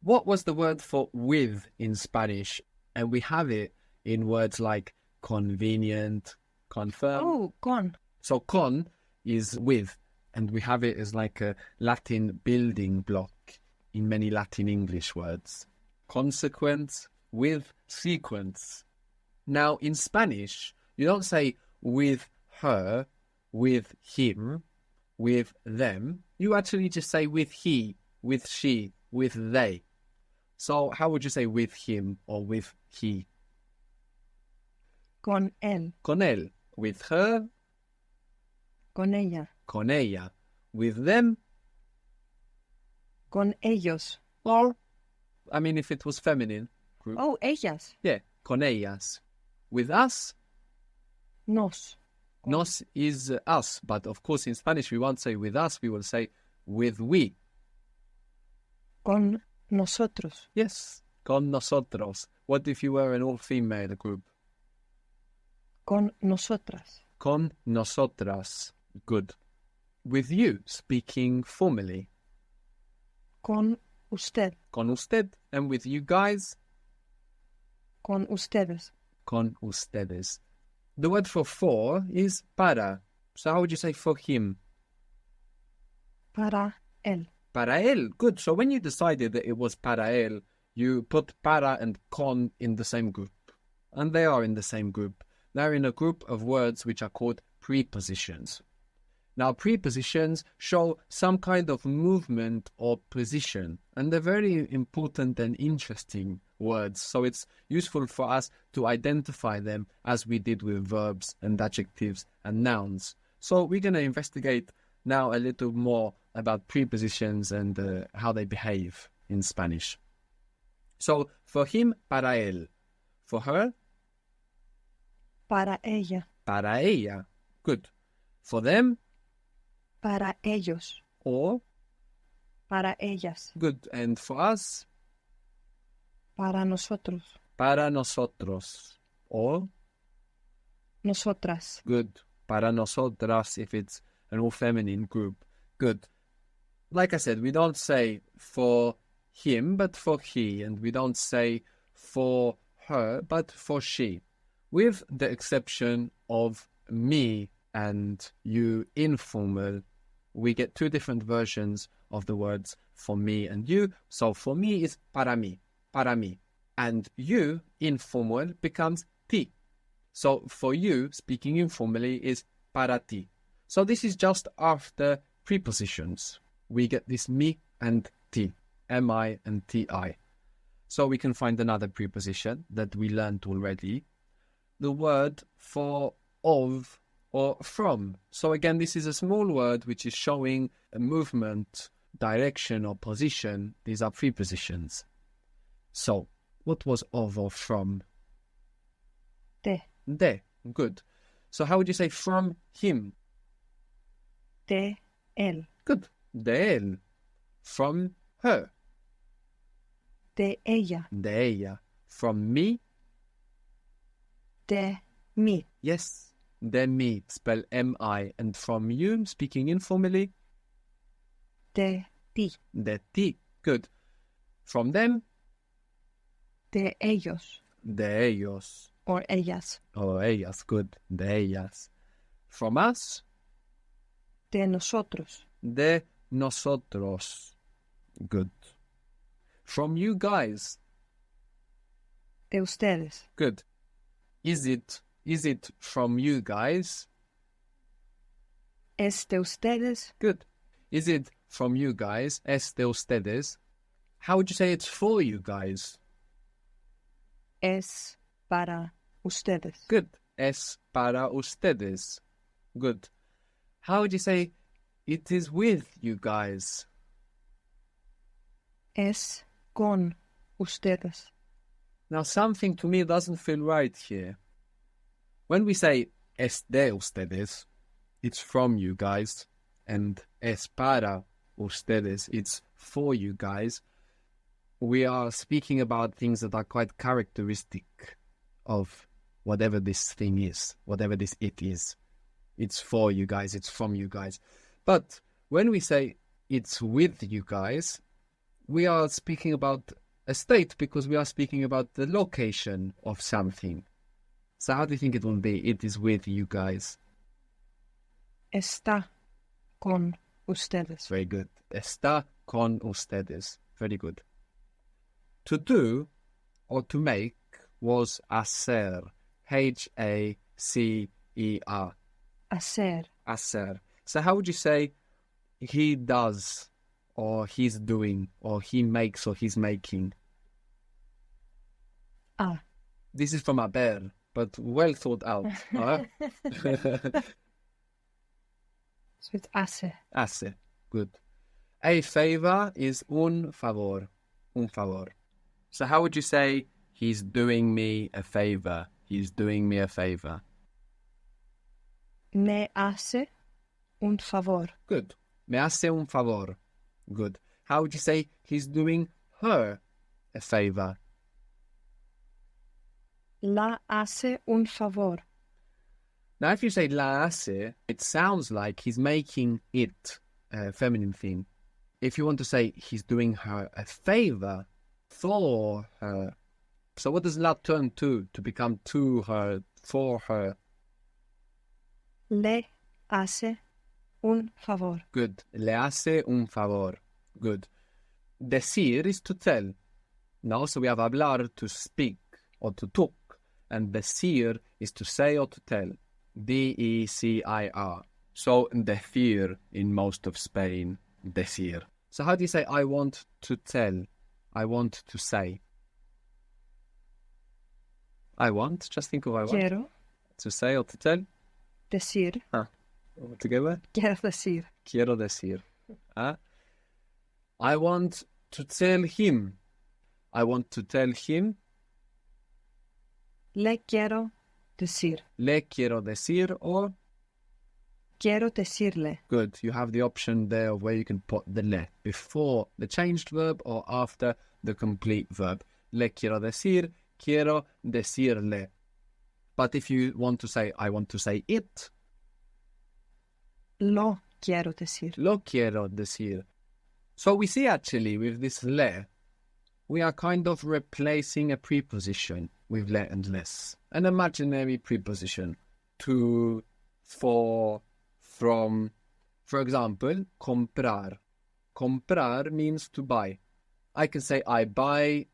What was the word for with in Spanish? And we have it in words like convenient, confirm. Oh, con. So con is with, and we have it as like a Latin building block in many Latin English words. Consequence, with, sequence. Now, in Spanish, you don't say with her, with him, with them. You actually just say with he, with she, with they. So how would you say with him or with he? Con él. Con él. With her. Con ella. Con ella. With them. Con ellos. Or, I mean, if it was feminine group. Oh, ellas. Yeah, con ellas. With us. Nos. Nos is us. But of course, in Spanish, we won't say with us. We will say with we. Con nosotros. Yes. Con nosotros. What if you were an all-female group? Con nosotras. Con nosotras. Good. With you, speaking formally. Con usted. Con usted. And with you guys? Con ustedes. Con ustedes. The word for is para. So how would you say for him? Para él. Para él. Good. So when you decided that it was para él, you put para and con in the same group. And they are in the same group. They're in a group of words which are called prepositions. Now, prepositions show some kind of movement or position, and they're very important and interesting words. So it's useful for us to identify them as we did with verbs and adjectives and nouns. So we're going to investigate now a little more about prepositions and how they behave in Spanish. So for him, para él. For her, Para ella. para ella. Good. For them, Para ellos. or Para ellas. good. And for us, Para nosotros. para nosotros, or Nosotras. good. Para nosotras if it's an all feminine group. Good. Like I said, we don't say for him, but for he. And we don't say for her, but for she. With the exception of me and you informal, we get two different versions of the words for me and you. So for me is para mí, para mí. And you, informal, becomes ti. So for you, speaking informally, is para ti. So this is just after prepositions. We get this me and ti, mi and ti. So we can find another preposition that we learned already. The word for of or from. So again, this is a small word which is showing a movement, direction or position. These are prepositions. So what was of or from? De. Good. So how would you say from him? De él. Good. De él. From her. De ella. De ella. From me. De mí. Yes. De mí. Spell M-I. And from you, speaking informally. De ti. De ti. Good. From them. De ellos. De ellos. Or ellas. Oh, ellas. Good. De ellas. From us. De nosotros. De nosotros. Good. From you guys. De ustedes. Good. Is it from you guys? Es de ustedes. Good. Is it from you guys? Es de ustedes. How would you say it's for you guys? Es para ustedes. Good. Es para ustedes. Good. How would you say it is with you guys? Es con ustedes. Now, something to me doesn't feel right here. When we say es de ustedes, it's from you guys, and es para ustedes, it's for you guys. We are speaking about things that are quite characteristic of whatever this thing is, whatever this it is. It's for you guys, it's from you guys. But when we say it's with you guys, we are speaking about a state because we are speaking about the location of something. So how do you think it will be? It is with you guys. Está con ustedes. Very good. Está con ustedes. Very good. To do or to make was hacer. Hacer. Hacer. Hacer. So how would you say he does, or he's doing, or he makes, or he's making? A. This is from haber, but well thought out. Huh? So it's hace. Hace. Good. A favor is un favor. Un favor. So how would you say he's doing me a favor? He's doing me a favor. Me hace un favor. Good. Me hace un favor. Good. How would you say he's doing her a favor? La hace un favor. Now, if you say la hace, it sounds like he's making it a feminine thing. If you want to say he's doing her a favor for her. So what does la turn to become to her, for her? Le hace un favor. Good. Le hace un favor. Good. Decir is to tell. No, so we have hablar, to speak or to talk. And decir is to say or to tell. D-E-C-I-R. So decir in most of Spain. Decir. So how do you say I want to tell? I want to say. I want. Just think of I want. Quiero To say or to tell. decir. Together. Quiero decir. Quiero decir. I want to tell him. I want to tell him. Le quiero decir. Le quiero decir or Quiero decirle. good. You have the option there of where you can put the le before the changed verb or after the complete verb. Le quiero decir, quiero decirle. But if you want to say, I want to say it, Lo quiero decir. lo quiero decir. So we see actually with this le, we are kind of replacing a preposition with le and less. An imaginary preposition. To, for, from. For example, comprar. Comprar means to buy. I can say I buy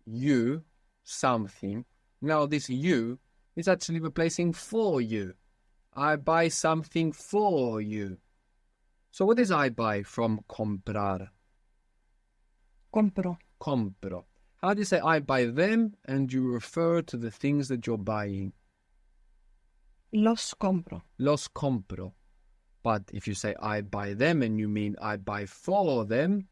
you something. Now this you is actually replacing for you. I buy something for you. So what is I buy from comprar? Compro. Compro. How do you say I buy them and you refer to the things that you're buying? Los compro. Los compro. But if you say I buy them and you mean I buy for them,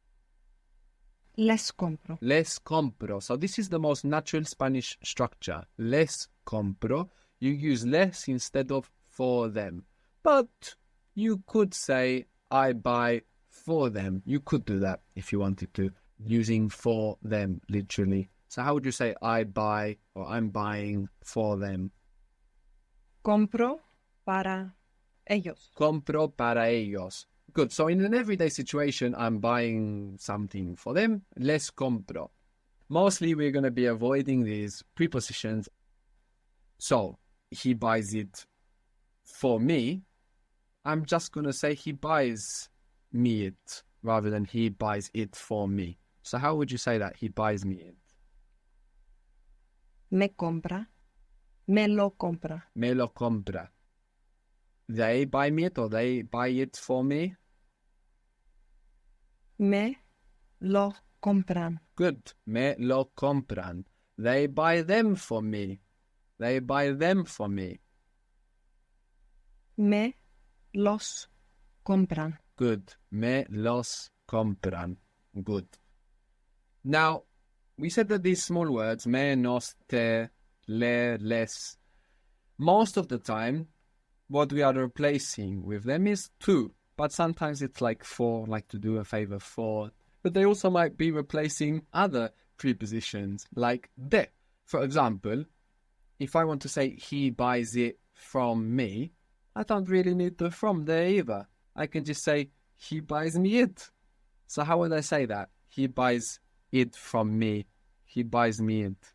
Les compro. les compro. So this is the most natural Spanish structure. Les compro. You use les instead of for them. But you could say I buy for them. You could do that if you wanted to, using for them literally. So how would you say I buy or I'm buying for them? Compro para ellos. Compro para ellos. Good. So in an everyday situation, I'm buying something for them. Les compro. Mostly we're going to be avoiding these prepositions. So he buys it for me. I'm just going to say he buys me it rather than he buys it for me. So how would you say that? He buys me it. Me compra. Me lo compra. Me lo compra. They buy me it or they buy it for me? Me lo compran. Good. Me lo compran. They buy them for me. They buy them for me. Me los compran. Good. Me los compran. Good. Now, we said that these small words, me, nos, te, le, les, most of the time, what we are replacing with them is to. But sometimes it's like for, like to do a favor for. But they also might be replacing other prepositions, like de. For example, if I want to say he buys it from me, I don't really need the from there either. I can just say he buys me it. So how would I say that? He buys it from me. He buys me it.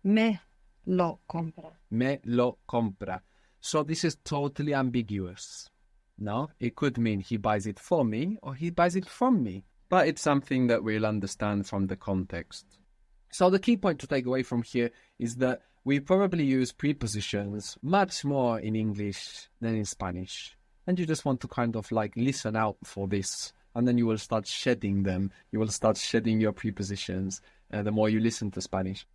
Me lo compra. Me lo compra. So this is totally ambiguous. No, it could mean he buys it for me or he buys it from me. But it's something that we'll understand from the context. So the key point to take away from here is that we probably use prepositions much more in English than in Spanish. And you just want to kind of like listen out for this. And then you will start shedding them. You will start shedding your prepositions the more you listen to Spanish.